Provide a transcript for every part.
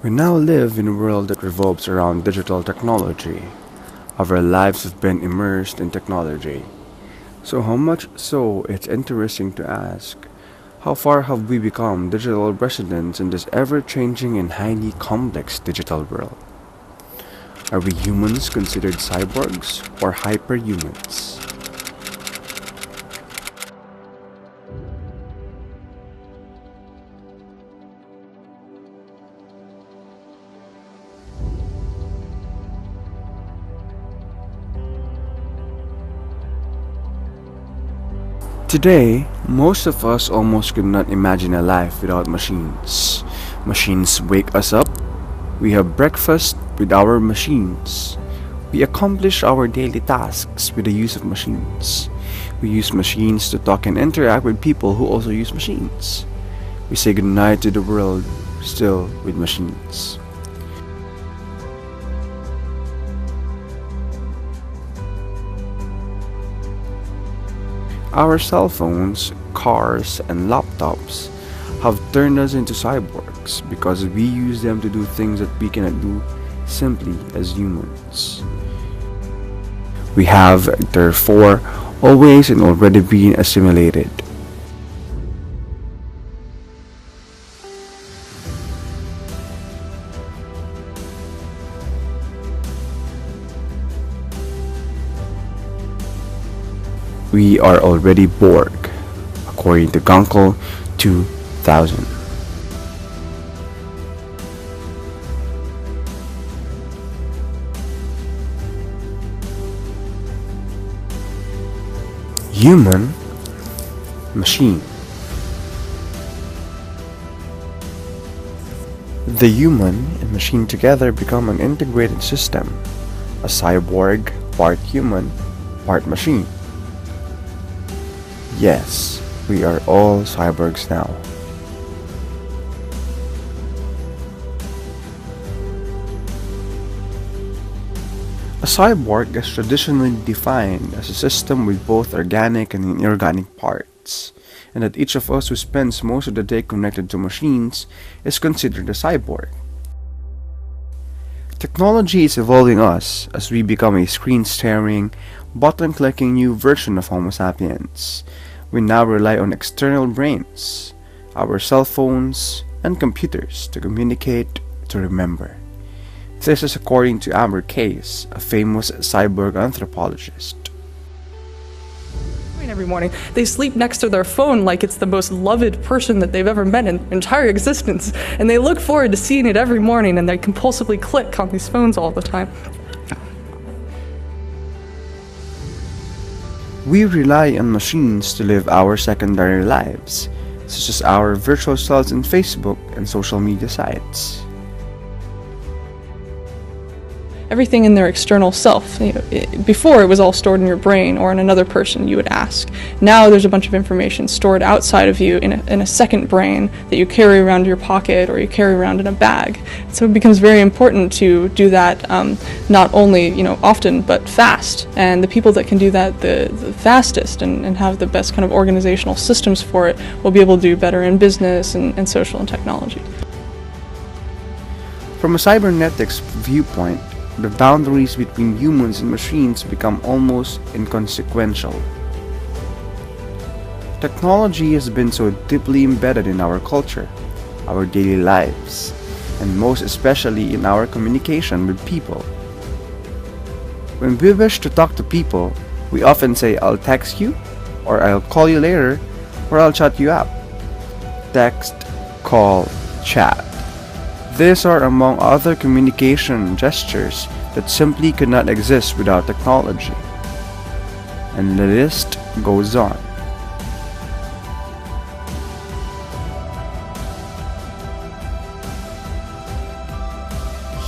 We now live in a world that revolves around digital technology. Our lives have been immersed in technology. So how much so it's interesting to ask, how far have we become digital residents in this ever-changing and highly complex digital world? Are we humans considered cyborgs or hyperhumans? Today, most of us almost could not imagine a life without machines. Machines wake us up. We have breakfast with our machines. We accomplish our daily tasks with the use of machines. We use machines to talk and interact with people who also use machines. We say goodnight to the world still with machines. Our cell phones, cars, and laptops have turned us into cyborgs because we use them to do things that we cannot do simply as humans. We have, therefore, always and already been assimilated. We are already Borg, according to Gunkel 2000. Human, machine. The human and machine together become an integrated system, a cyborg, part human, part machine. Yes, we are all cyborgs now. A cyborg is traditionally defined as a system with both organic and inorganic parts, and that each of us who spends most of the day connected to machines is considered a cyborg. Technology is evolving us as we become a screen-staring, button-clicking new version of Homo sapiens. We now rely on external brains, our cell phones, and computers to communicate, to remember. This is according to Amber Case, a famous cyborg anthropologist. Every morning, they sleep next to their phone like it's the most loved person that they've ever met in their entire existence, and they look forward to seeing it every morning, and they compulsively click on these phones all the time. We rely on machines to live our secondary lives, such as our virtual selves in Facebook and social media sites. Everything in their external self. Before, it was all stored in your brain or in another person you would ask. Now there's a bunch of information stored outside of you in a second brain that you carry around in your pocket or you carry around in a bag. So it becomes very important to do that not only often but fast. And the people that can do that the fastest and have the best kind of organizational systems for it will be able to do better in business and social and technology. From a cybernetics viewpoint, the boundaries between humans and machines become almost inconsequential. Technology has been so deeply embedded in our culture, our daily lives, and most especially in our communication with people. When we wish to talk to people, we often say, "I'll text you," or "I'll call you later," or "I'll chat you up." Text, call, chat. These are among other communication gestures that simply could not exist without technology. And the list goes on.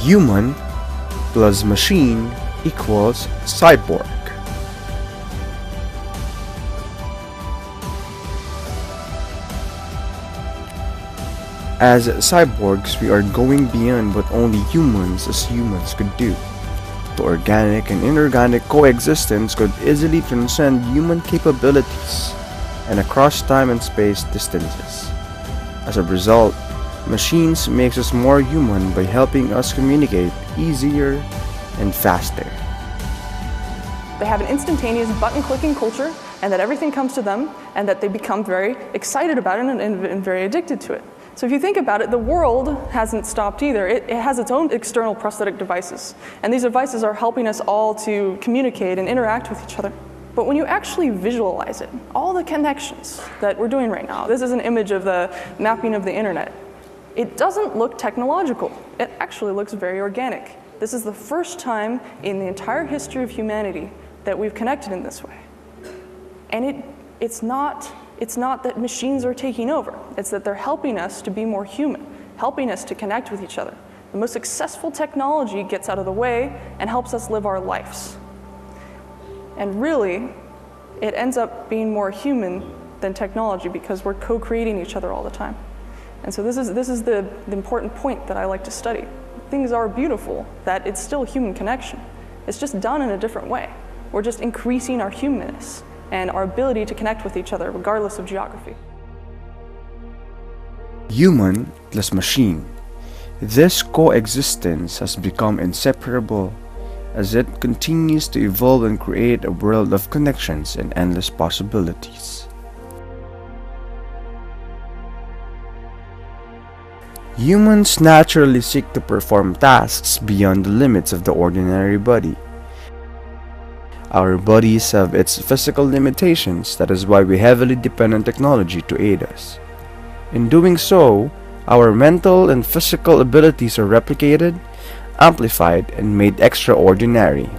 Human plus machine equals cyborg. As cyborgs, we are going beyond what only humans as humans could do. The organic and inorganic coexistence could easily transcend human capabilities and across time and space distances. As a result, Machines makes us more human by helping us communicate easier and faster. They have an instantaneous button-clicking culture, and that everything comes to them, and that they become very excited about it and very addicted to it. So if you think about it, the world hasn't stopped either. It has its own external prosthetic devices, and these devices are helping us all to communicate and interact with each other. But when you actually visualize it, all the connections that we're doing right now, this is an image of the mapping of the internet. It doesn't look technological. It actually looks very organic. This is the first time in the entire history of humanity that we've connected in this way. And it's not that machines are taking over. It's that they're helping us to be more human, helping us to connect with each other. The most successful technology gets out of the way and helps us live our lives. And really, it ends up being more human than technology because we're co-creating each other all the time. And so this is the important point that I like to study. Things are beautiful, that it's still human connection. It's just done in a different way. We're just increasing our humanness and our ability to connect with each other regardless of geography. Human plus machine. This coexistence has become inseparable as it continues to evolve and create a world of connections and endless possibilities. Humans naturally seek to perform tasks beyond the limits of the ordinary body. Our bodies have its physical limitations, that is why we heavily depend on technology to aid us. In doing so, our mental and physical abilities are replicated, amplified, and made extraordinary.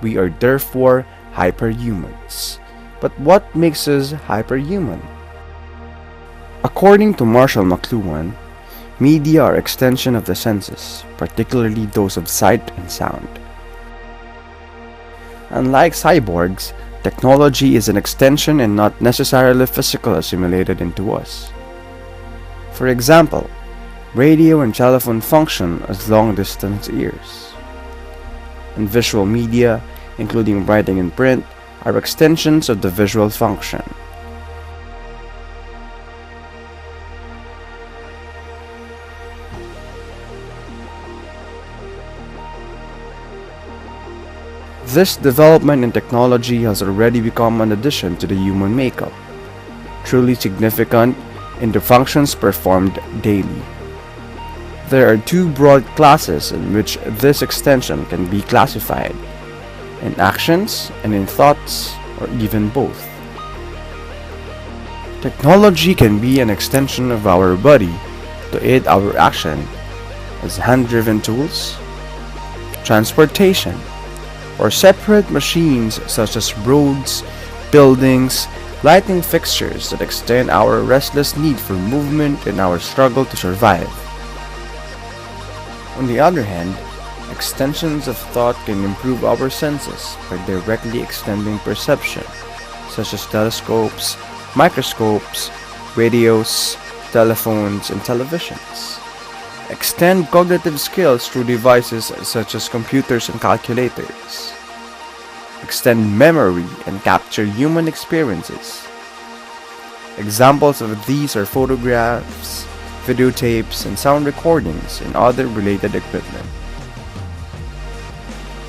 We are therefore hyperhumans. But what makes us hyperhuman? According to Marshall McLuhan, media are extension of the senses, particularly those of sight and sound. Unlike cyborgs, technology is an extension and not necessarily physical assimilated into us. For example, radio and telephone function as long-distance ears. And visual media, including writing and print, are extensions of the visual function. This development in technology has already become an addition to the human makeup, truly significant in the functions performed daily. There are two broad classes in which this extension can be classified: in actions and in thoughts, or even both. Technology can be an extension of our body to aid our action as hand-driven tools, transportation, or separate machines such as roads, buildings, lighting fixtures that extend our restless need for movement and our struggle to survive. On the other hand, extensions of thought can improve our senses by directly extending perception, such as telescopes, microscopes, radios, telephones, and televisions. Extend cognitive skills through devices such as computers and calculators. Extend memory and capture human experiences. Examples of these are photographs, videotapes, and sound recordings, and other related equipment.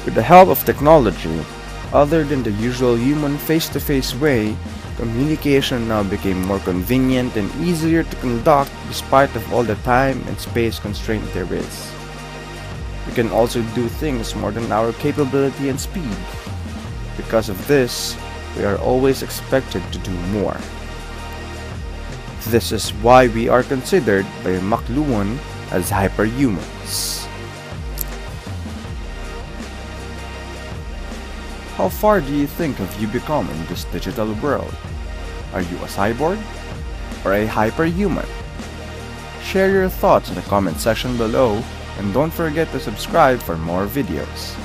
With the help of technology, other than the usual human face-to-face way, communication now became more convenient and easier to conduct despite of all the time and space constraint there is. We can also do things more than our capability and speed. Because of this, we are always expected to do more. This is why we are considered by McLuhan as hyperhumans. How far do you think have you become in this digital world? Are you a cyborg or a hyperhuman? Share your thoughts in the comment section below, and don't forget to subscribe for more videos.